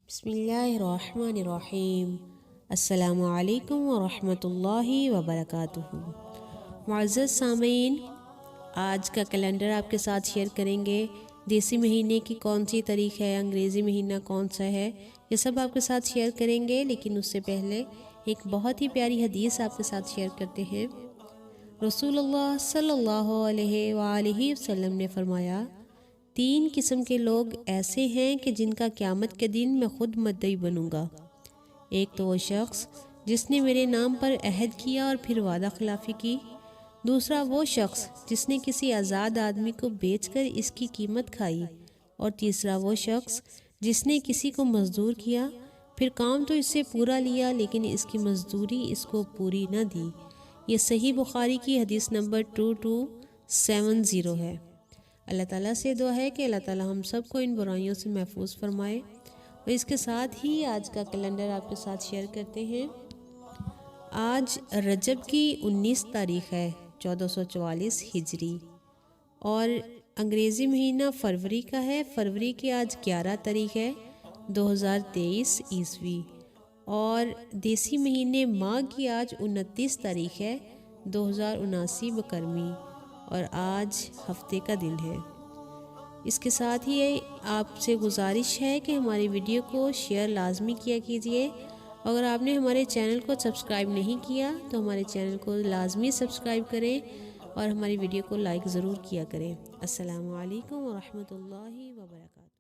بسم اللہ الرحمن الرحیم۔ السلام علیکم ورحمۃ اللہ وبرکاتہ۔ معزز سامعین، آج کا کیلنڈر آپ کے ساتھ شیئر کریں گے۔ دیسی مہینے کی کون سی تاریخ ہے، انگریزی مہینہ کون سا ہے، یہ سب آپ کے ساتھ شیئر کریں گے، لیکن اس سے پہلے ایک بہت ہی پیاری حدیث آپ کے ساتھ شیئر کرتے ہیں۔ رسول اللہ صلی اللہ علیہ وآلہ وسلم نے فرمایا، 3 قسم کے لوگ ایسے ہیں کہ جن کا قیامت کے دن میں خود مدعی بنوں گا۔ ایک تو وہ شخص جس نے میرے نام پر عہد کیا اور پھر وعدہ خلافی کی۔ دوسرا وہ شخص جس نے کسی آزاد آدمی کو بیچ کر اس کی قیمت کھائی۔ اور تیسرا وہ شخص جس نے کسی کو مزدور کیا، پھر کام تو اس سے پورا لیا لیکن اس کی مزدوری اس کو پوری نہ دی۔ یہ صحیح بخاری کی حدیث نمبر 2270 ہے۔ اللہ تعالیٰ سے دعا ہے کہ اللہ تعالیٰ ہم سب کو ان برائیوں سے محفوظ فرمائے۔ اور اس کے ساتھ ہی آج کا کیلنڈر آپ کے ساتھ شیئر کرتے ہیں۔ آج رجب کی 19 تاریخ ہے، 1444 ہجری، اور انگریزی مہینہ فروری کا ہے۔ فروری کی آج 11 تاریخ ہے، 2023 عیسوی، اور دیسی مہینے ماہ کی آج 29 تاریخ ہے، 2079 بکرمی، اور آج ہفتے کا دن ہے۔ اس کے ساتھ ہی آپ سے گزارش ہے کہ ہماری ویڈیو کو شیئر لازمی کیا کیجیے۔ اگر آپ نے ہمارے چینل کو سبسکرائب نہیں کیا تو ہمارے چینل کو لازمی سبسکرائب کریں اور ہماری ویڈیو کو لائک ضرور کیا کریں۔ السلام علیکم ورحمۃ اللہ وبرکاتہ۔